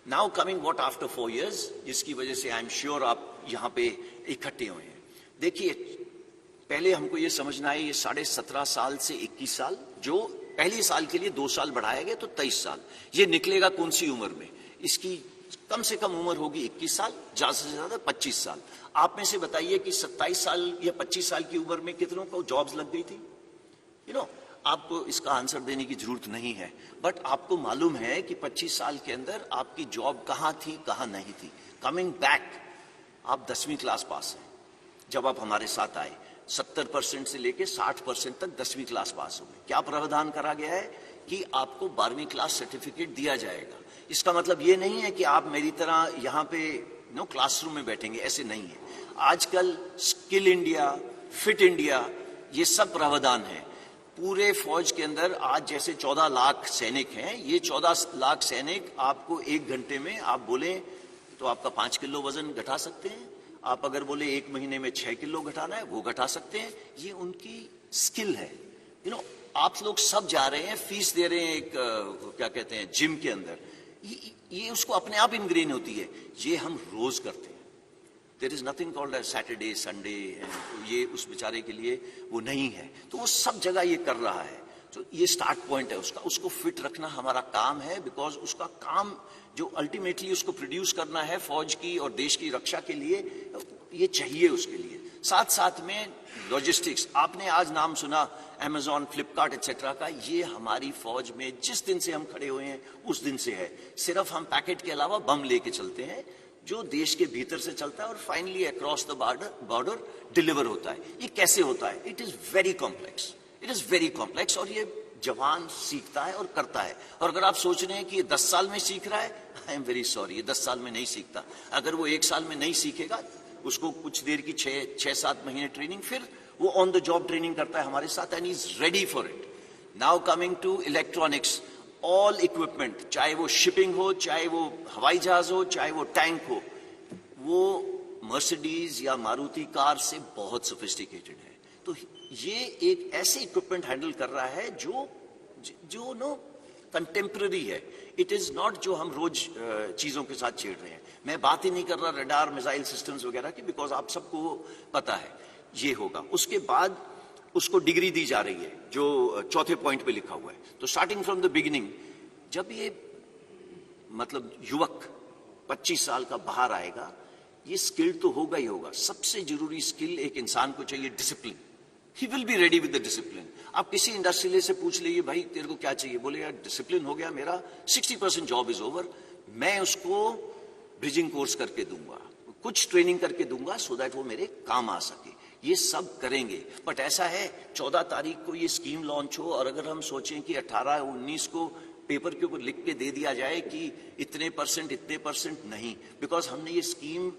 Now coming what after 4 years, जिसकी वजह से आई एम श्योर आप यहां पे इकट्ठे हुए हैं। देखिए, पहले हमको ये समझना है, ये 17.5 साल से 21 साल, जो पहले साल के लिए 2 साल बढ़ाया गया तो 23 साल, ये निकलेगा कौन सी उम्र में? इसकी कम से कम उम्र होगी 21 साल, ज्यादा से ज्यादा 25 साल। आप में से बताइए कि 27 साल या 25 साल की उम्र में कितनों को जॉब्स लग गई थी? आपको इसका आंसर देने की जरूरत नहीं है, बट आपको मालूम है कि 25 साल के अंदर आपकी जॉब कहां थी, कहां नहीं थी। कमिंग बैक, आप 10वीं क्लास पास हैं जब आप हमारे साथ आए, 70% से लेके 60% तक 10वीं क्लास पास हो गए। क्या प्रावधान करा गया है कि आपको 12वीं क्लास सर्टिफिकेट दिया जाएगा। इसका मतलब ये नहीं है कि आप मेरी तरह यहाँ पे क्लासरूम में बैठेंगे, ऐसे नहीं है। आजकल स्किल इंडिया, फिट इंडिया, ये सब प्रावधान है। पूरे फौज के अंदर आज जैसे 14 लाख सैनिक हैं, ये 14 लाख सैनिक आपको 1 घंटे में आप बोले तो आपका 5 किलो वजन घटा सकते हैं। आप अगर बोले 1 महीने में 6 किलो घटाना है, वो घटा सकते हैं। ये उनकी स्किल है। आप लोग सब जा रहे हैं, फीस दे रहे हैं एक क्या कहते हैं जिम के अंदर, ये उसको अपने आप इनग्रेन होती है। ये हम रोज करते हैं। There is nothing called Saturday Sunday, ये उस बेचारे के लिए वो नहीं है। तो वो सब जगह ये कर रहा है। तो ये स्टार्ट पॉइंट है उसका, उसको फिट रखना हमारा काम है। बिकॉज उसका काम जो अल्टीमेटली उसको प्रोड्यूस करना है फौज की और देश की रक्षा के लिए, ये चाहिए उसके लिए। साथ साथ में लॉजिस्टिक्स, आपने आज नाम सुना अमेजॉन, फ्लिपकार्ट एक्सेट्रा का, ये हमारी फौज में जिस दिन से हम खड़े हुए हैं उस दिन से है। सिर्फ हम पैकेट के अलावा बम लेके चलते हैं जो देश के भीतर से चलता है और finally across the border deliver होता है। ये कैसे होता है? It is very complex, it is very complex. और ये जवान सीखता है और करता है। और अगर आप सोच रहे हैं कि ये 10 साल में सीख रहा है, आई एम वेरी सॉरी, ये 10 साल में नहीं सीखता। अगर वो 1 साल में नहीं सीखेगा, उसको कुछ देर की 6-7 महीने ट्रेनिंग, फिर वो ऑन द जॉब ट्रेनिंग करता है हमारे साथ, and is ready for it. Now coming to electronics, all equipment, चाहे वो शिपिंग हो, चाहे वो हवाई जहाज हो, चाहे वो टैंक हो, वो मर्सिडीज या मारुति कार से बहुत सोफिस्टिकेटेड है। तो ये एक ऐसे इक्विपमेंट हैंडल कर रहा है जो कंटेम्प्रेरी है। इट इज नॉट जो हम रोज चीजों के साथ छेड़ रहे हैं। मैं बात ही नहीं कर रहा रडार, मिसाइल सिस्टम्स वगैरह की, बिकॉज आप सबको पता है ये होगा। उसके बाद उसको डिग्री दी जा रही है जो 4थे पॉइंट पे लिखा हुआ है। तो स्टार्टिंग फ्रॉम द बिगिनिंग, जब ये मतलब युवक 25 साल का बाहर आएगा, ये स्किल तो होगा ही होगा। सबसे जरूरी स्किल एक इंसान को चाहिए, discipline. He will be ready with the discipline. आप किसी इंडस्ट्रियलिस्ट से पूछ लीजिए, भाई तेरे को क्या चाहिए? बोले यार डिसिप्लिन हो गया मेरा, 60% जॉब इज ओवर, मैं उसको ब्रिजिंग कोर्स करके दूंगा, कुछ ट्रेनिंग करके दूंगा, सो दैट वो मेरे काम आ सके। ये सब करेंगे। बट ऐसा है 14 तारीख को ये स्कीम लॉन्च हो और अगर हम सोचें कि 18-19 को पेपर के ऊपर लिख के दे दिया जाए कि इतने परसेंट, नहीं। बिकॉज हमने ये स्कीम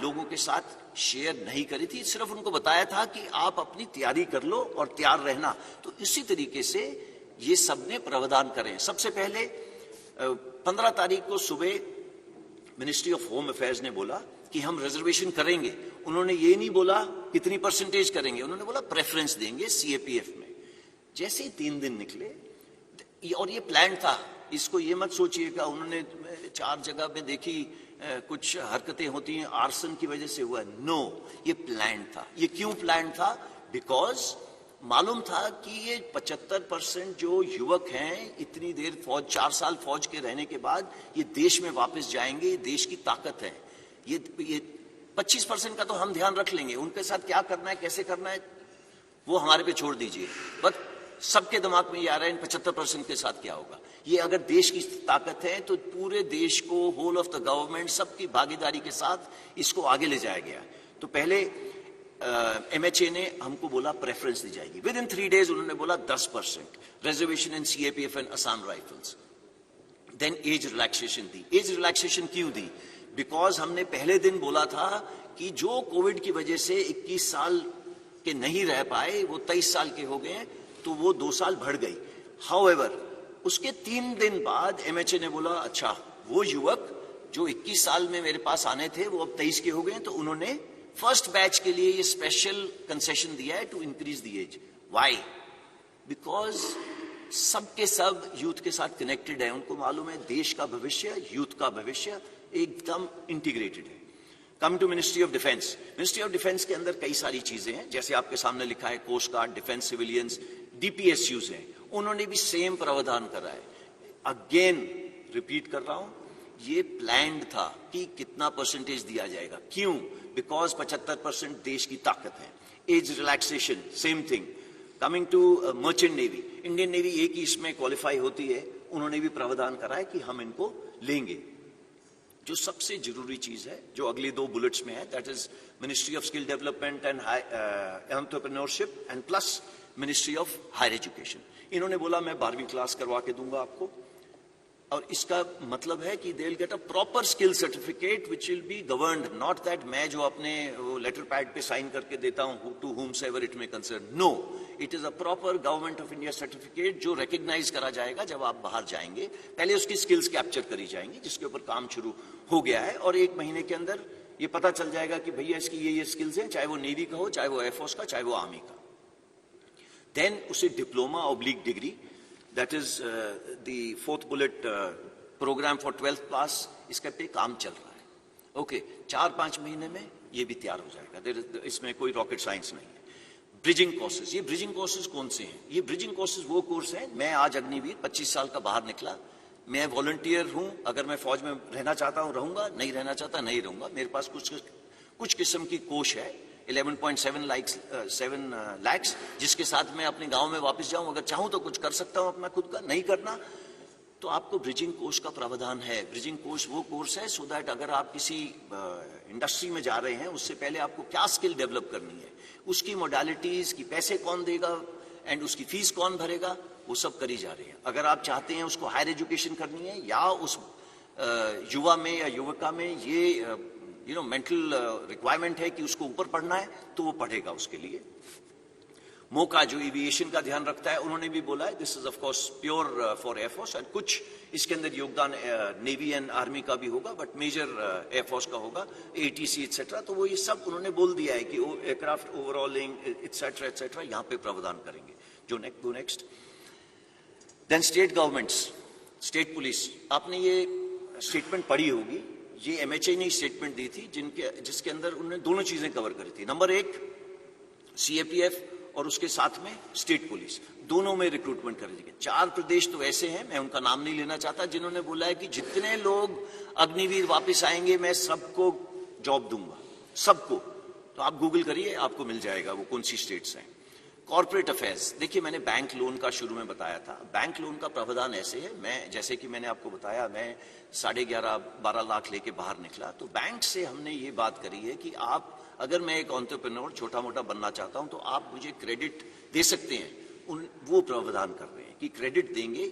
लोगों के साथ शेयर नहीं करी थी, सिर्फ उनको बताया था कि आप अपनी तैयारी कर लो और तैयार रहना। तो इसी तरीके से ये सबने प्रावधान करें। सबसे पहले 15 तारीख को सुबह मिनिस्ट्री ऑफ होम अफेयर्स ने बोला कि हम रिजर्वेशन करेंगे। उन्होंने ये नहीं बोला कितनी परसेंटेज करेंगे, उन्होंने बोला प्रेफरेंस देंगे सीएपीएफ में। जैसे ही 3 दिन निकले, और ये प्लान था, इसको ये मत सोचिएगा उन्होंने 4 जगह में देखी कुछ हरकतें होती हैं आर्सन की वजह से हुआ। नो, ये प्लान था। ये क्यों प्लान था? बिकॉज मालूम था कि ये 75% जो युवक हैं, इतनी देर फौज, 4 साल फौज के रहने के बाद ये देश में वापस जाएंगे, देश की ताकत है। ये 25% का तो हम ध्यान रख लेंगे, उनके साथ क्या करना है, कैसे करना है, वो हमारे पे छोड़ दीजिए। बट सबके दिमाग में ये आ रहा है इन 75% के साथ क्या होगा। ये अगर देश की ताकत है तो पूरे देश को, होल ऑफ द गवर्नमेंट, सबकी भागीदारी के साथ इसको आगे ले जाया गया। तो पहले एमएचए ने हमको बोला प्रेफरेंस दी जाएगी। विद इन 3 days उन्होंने बोला 10% reservation in CAPF and Assam Rifles. Then age relaxation दी। एज रिलैक्सेशन क्यों दी? बिकॉज हमने पहले दिन बोला था कि जो कोविड की वजह से 21 साल के नहीं रह पाए वो 23 साल के हो गए, तो वो 2 साल बढ़ गई। हाउएवर उसके 3 दिन बाद एमएचए ने बोला अच्छा, वो युवक जो 21 साल में मेरे पास आने थे वो अब 23 के हो गए, तो उन्होंने फर्स्ट बैच के लिए ये स्पेशल कंसेशन दिया है to increase the age. Why? Because सबके सब यूथ के साथ कनेक्टेड है, उनको मालूम है देश का भविष्य, यूथ का भविष्य एकदम इंटीग्रेटेड है। Coming to ministry of defence, ministry of defence के अंदर कई सारी चीजें हैं, जैसे आपके सामने लिखा है coast guard, defence civilians, DPSUs हैं, उन्होंने भी सेम प्रावधान करा है। अगेन रिपीट कर रहा हूं, ये प्लान्ड था कि कितना परसेंटेज दिया जाएगा, क्यों? बिकॉज 75% देश की ताकत है। Age relaxation same thing. Coming to merchant navy, Indian navy एक ही इसमें क्वालिफाई होती है, उन्होंने भी प्रावधान करा है कि हम इनको लेंगे। जो सबसे जरूरी चीज है जो अगली 2 बुलेट्स में है, that is ministry of skill development and entrepreneurship and plus ministry of higher education. इन्होंने बोला मैं 12वीं क्लास करवा के दूंगा आपको, और इसका मतलब है कि they will get a proper skill certificate which will be governed, not that मैं जो अपने लेटर पैड पे साइन करके देता हूं to whomsoever it may concern, no, it is a proper government of India certificate जो रिकॉग्नाइज करा जाएगा जब आप बाहर जाएंगे। पहले उसकी स्किल्स कैप्चर करी जाएंगी, जिसके ऊपर काम शुरू हो गया है, और 1 महीने के अंदर ये पता चल जाएगा कि भैया इसकी ये स्किल्स हैं, चाहे वो नेवी का हो, चाहे वो एयरफोर्स का, चाहे वो आर्मी का। देन उसे diploma oblique degree, that is the 4th bullet programme for 12th class, इसका पे काम चल रहा है। ओके, 4-5 महीने में ये भी तैयार हो जाएगा, इसमें कोई रॉकेट साइंस नहीं है। ब्रिजिंग कोर्सेज, ये ब्रिजिंग कोर्सेज कौन से हैं? ये ब्रिजिंग कोर्सेज वो कोर्स हैं, मैं आज अग्निवीर 25 साल का बाहर निकला, मैं वॉलंटियर हूं, अगर मैं फौज में रहना चाहता हूं रहूंगा, नहीं रहना चाहता नहीं रहूंगा। मेरे पास कुछ किस्म की कोष है, 11.7 लाख, जिसके साथ मैं अपने गांव में वापस जाऊं, अगर चाहूं तो कुछ कर सकता हूं अपना खुद का, नहीं करना तो आपको ब्रिजिंग कोर्स का प्रावधान है। ब्रिजिंग कोर्स वो कोर्स है सो दैट अगर आप किसी इंडस्ट्री में जा रहे हैं, उससे पहले आपको क्या स्किल डेवलप करनी है, उसकी मोडालिटीज की, पैसे कौन देगा एंड उसकी फीस कौन भरेगा, वो सब करी जा रही है। अगर आप चाहते हैं उसको हायर एजुकेशन करनी है, या उस युवा में या युवका में ये मेंटल रिक्वायरमेंट है कि उसको ऊपर पढ़ना है, तो वो पढ़ेगा उसके लिए। मौका जो एविएशन का ध्यान रखता है, उन्होंने भी बोला है this is of course pure for air force, और कुछ इसके अंदर योगदान नेवी एंड आर्मी का भी होगा, बट मेजर एयरफोर्स का होगा, एटीसी एटसेट्रा। तो वो ये सब उन्होंने बोल दिया है कि एयरक्राफ्ट ओवरऑलिंग एटसेट्रा एटसेट्रा यहाँ पे प्रावधान करेंगे। जो next then state governments, state police, आपने ये स्टेटमेंट पढ़ी होगी, ये एमएचए ने स्टेटमेंट दी थी जिसके अंदर उन्होंने दोनों चीजें कवर करी थी। नंबर 1 सीएपीएफ और उसके साथ में स्टेट पुलिस, दोनों में रिक्रूटमेंट कर दी। 4 प्रदेश तो ऐसे हैं, मैं उनका नाम नहीं लेना चाहता, जिन्होंने बोला है कि जितने लोग अग्निवीर वापस आएंगे मैं सबको जॉब दूंगा, सबको। तो आप गूगल करिए, आपको मिल जाएगा वो कौन सी स्टेट्स हैं। कॉर्पोरेट अफेयर्स, देखिए मैंने बैंक लोन का शुरू में बताया था, बैंक लोन का प्रावधान ऐसे है, मैं जैसे कि मैंने आपको बताया मैं 11.5-12 लाख लेके बाहर निकला, तो बैंक से हमने ये बात करी है कि आप, अगर मैं एक एंटरप्रेन्योर छोटा मोटा बनना चाहता हूं, तो आप मुझे क्रेडिट दे सकते हैं। वो प्रावधान कर रहे हैं कि क्रेडिट देंगे